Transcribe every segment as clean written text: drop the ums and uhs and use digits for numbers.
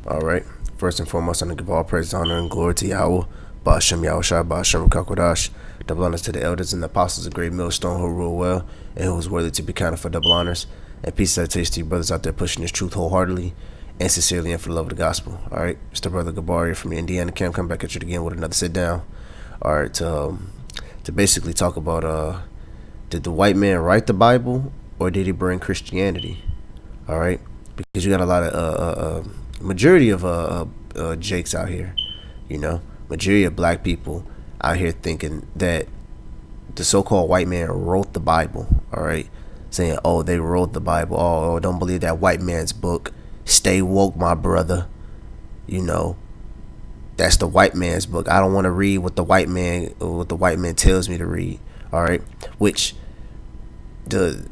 All right. First and foremost, I'm going to give all praise, honor, and glory to Yahweh, Ba'ashem Yahushua, Ba'ashem Kakwadash. Double honors to the elders and the apostles of Great Millstone who rule well and who is worthy to be counted for double honors. And peace and taste to you brothers out there pushing this truth wholeheartedly and sincerely and for the love of the gospel. All right. It's the brother Gabar from the Indiana camp. Come back at you again with another sit down. All right. To basically talk about did the white man write the Bible or did he bring Christianity? All right. Because you got a lot of majority of jakes out here, majority of black people out here thinking that the so-called white man wrote the Bible. All right, saying, oh, they wrote the Bible. Oh, don't believe that white man's book. Stay woke, my brother. That's the white man's book. I don't want to read what the white man tells me to read. All right, which the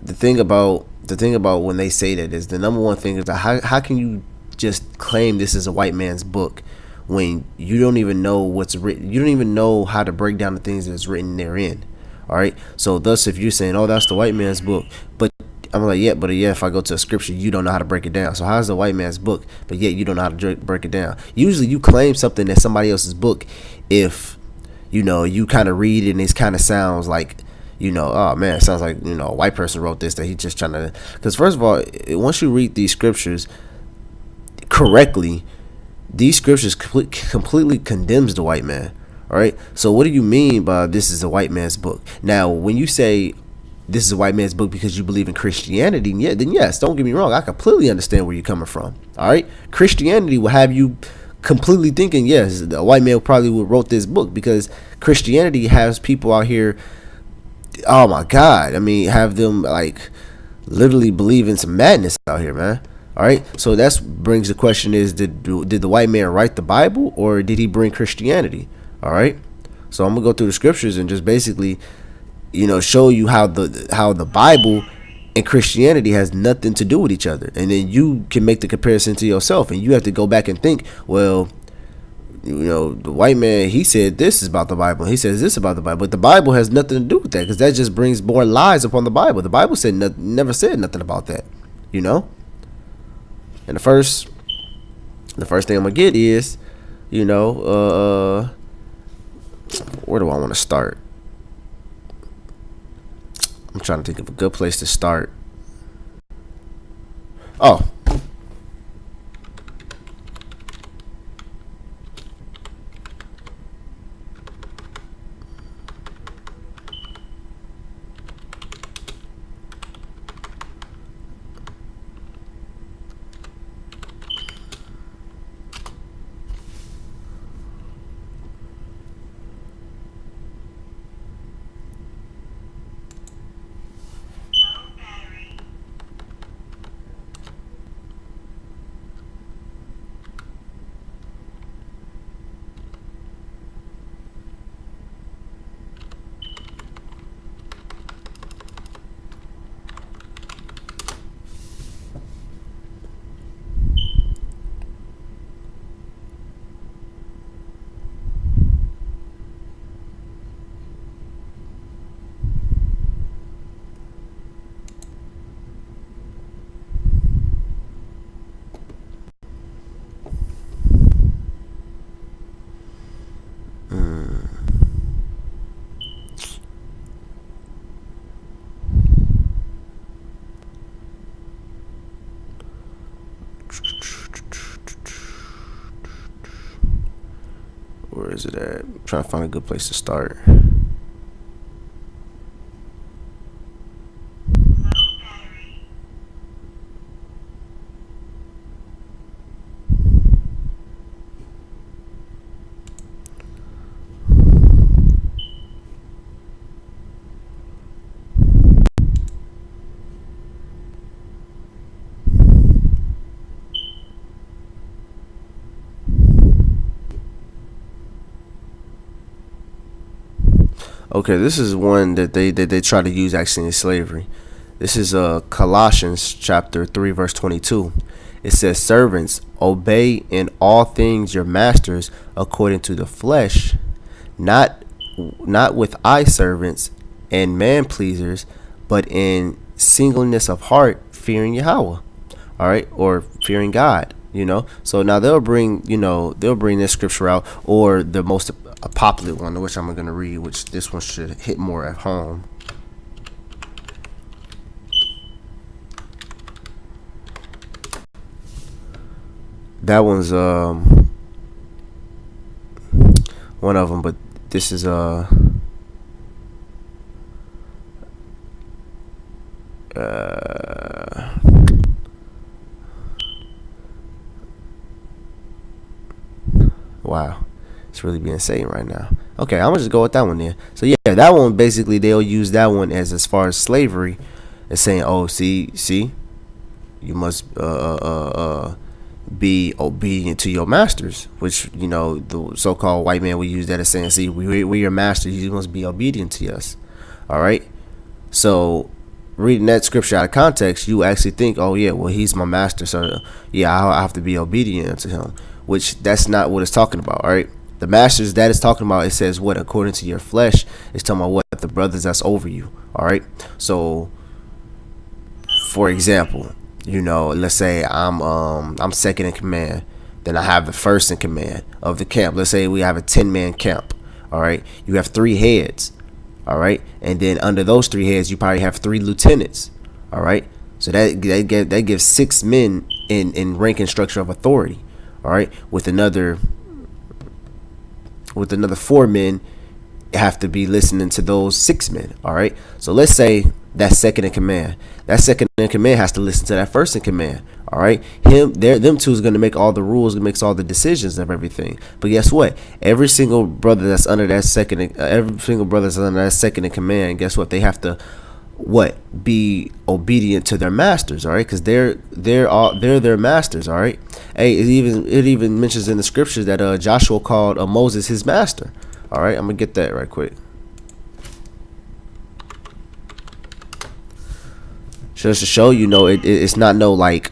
thing about when they say that is the number one thing is that how can you just claim this is a white man's book when you don't even know what's written? You don't even know how to break down the things that's written therein. All right. So thus, if you're saying, oh, that's the white man's book, but I'm like, yeah, if I go to a scripture, you don't know how to break it down. So how's the white man's book, but yet you don't know how to break it down? Usually you claim something that's somebody else's book if, you kind of read it and it kind of sounds like, oh man, it sounds like, a white person wrote this, that he's just trying to, because first of all, once you read these scriptures correctly, these scriptures completely condemns the white man. All right. So what do you mean by this is a white man's book? Now, when you say this is a white man's book because you believe in Christianity, yeah, then yes, don't get me wrong. I completely understand where you're coming from. All right. Christianity will have you completely thinking, yes, the white man probably would wrote this book because Christianity has people out here, oh my God, I mean, have them like literally believe in some madness out here, man. All right, so that brings the question is, did the white man write the Bible or did he bring Christianity? All right, so I'm gonna go through the scriptures and just basically, show you how the Bible and Christianity has nothing to do with each other, and then you can make the comparison to yourself, and you have to go back and think, well, the white man, he said this is about the Bible, he says this about the Bible, but the Bible has nothing to do with that because that just brings more lies upon the Bible. The Bible said never said nothing about that, And the first thing I'm gonna get is, where do I want to start? I'm trying to think of a good place to start. Oh. Where is it at? I'm trying to find a good place to start. Okay, this is one that they try to use actually in slavery. This is Colossians chapter 3 verse 22. It says, servants, obey in all things your masters according to the flesh, not with eye servants and man pleasers, but in singleness of heart, fearing Yahweh. All all right, or fearing God, you know. So now they'll bring, they'll bring this scripture out, or the most popular one, which I'm going to read, which this one should hit more at home. That one's one of them, but this is wow, it's really being Satan right now. Okay, I'm gonna just go with that one then. So yeah, that one basically they'll use that one as far as slavery, as saying, oh, see, you must be obedient to your masters, which, the so-called white man will use that as saying, see, we're your masters, you must be obedient to us. All right. So reading that scripture out of context, you actually think, oh yeah, well, he's my master, so yeah, I have to be obedient to him, which that's not what it's talking about. All right. The masters that it's talking about, it says what, according to your flesh, it's talking about what, the brothers that's over you. All right. So for example, let's say I'm second in command, then I have the first in command of the camp. Let's say we have a 10-man camp. All right. You have 3 heads. All right. And then under those 3 heads, you probably have 3 lieutenants. All right. So that gives 6 men in rank and structure of authority. All right. With another 4 men have to be listening to those 6 men. All right. So let's say that second in command. That second in command has to listen to that first in command. All right. Them two is going to make all the rules, makes all the decisions of everything. But guess what? Every single brother that's under that second in command, guess what? They have to be obedient to their masters. All right, because they're their masters. All right. Hey, it even mentions in the scriptures that Joshua called Moses his master. All right, I'm gonna get that right quick. Just to show it's not no like,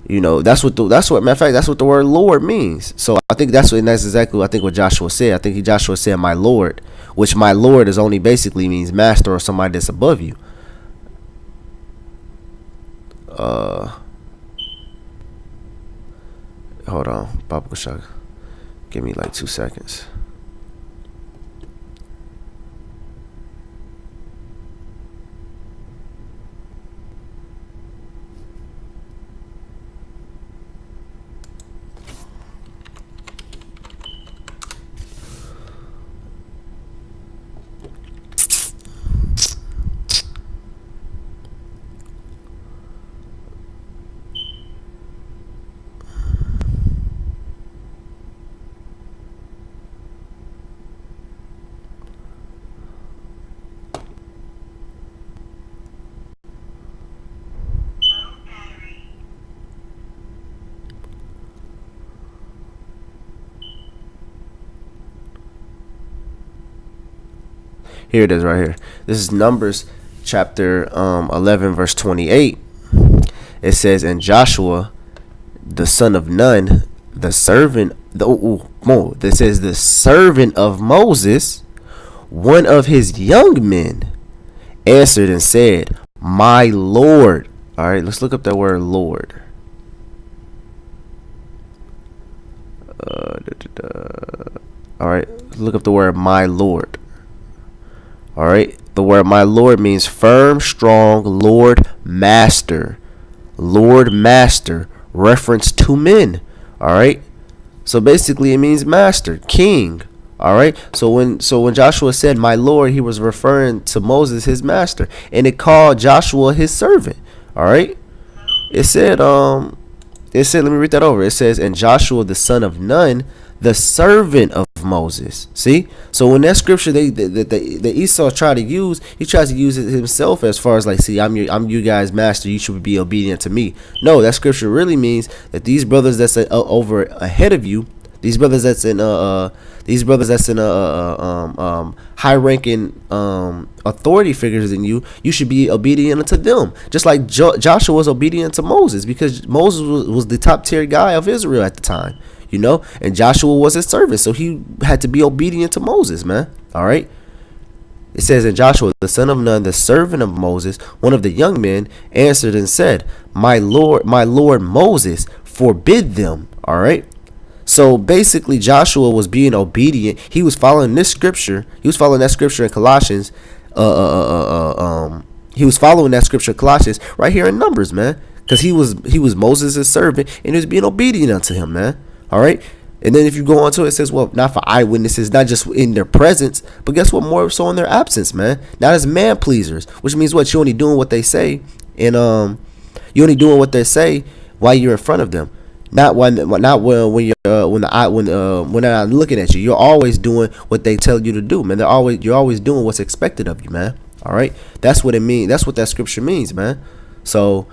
that's what matter of fact, that's what the word Lord means. So I think that's exactly what Joshua said. I think Joshua said my Lord, which my Lord is only basically means master or somebody that's above you. Hold on, Papa Kushaka. Give me like 2 seconds. Here it is right here. This is Numbers chapter 11 verse 28. It says, and Joshua the son of Nun, the servant that says the servant of Moses, one of his young men, answered and said, my Lord. All right, let's look up that word Lord. All right, look up the word my Lord. All right, the word my Lord means firm, strong, Lord, master. Lord, master, reference to men. All right, so basically it means master, king. All right, so when Joshua said my Lord, he was referring to Moses, his master, and it called Joshua his servant. All right, it said let me read that over. It says, and Joshua the son of Nun, the servant of Moses. See, so when that scripture the Esau tries to use it himself as far as like, see, I'm you guys' master, you should be obedient to me. No, that scripture really means that these brothers that's over ahead of you, these brothers that's in high ranking authority figures than you should be obedient to them, just like Joshua was obedient to Moses, because Moses was the top tier guy of Israel at the time. And Joshua was his servant, so he had to be obedient to Moses, man. All right. It says, "And Joshua the son of Nun, the servant of Moses, one of the young men, answered and said, my Lord Moses, forbid them." All right. So basically, Joshua was being obedient. He was following this scripture. He was following that scripture in Colossians. He was following that scripture in Colossians right here in Numbers, man, because he was Moses' servant and he was being obedient unto him, man. All right. And then if you go on to it, it says, well, not for eyewitnesses, not just in their presence, but guess what? More so in their absence, man. Not as man pleasers, which means what? You're only doing what they say, and you're only doing what they say while you're in front of them. Not when you're when they're not looking at you. You're always doing what they tell you to do, man. You're always doing what's expected of you, man. All right, that's what it means. That's what that scripture means, man. So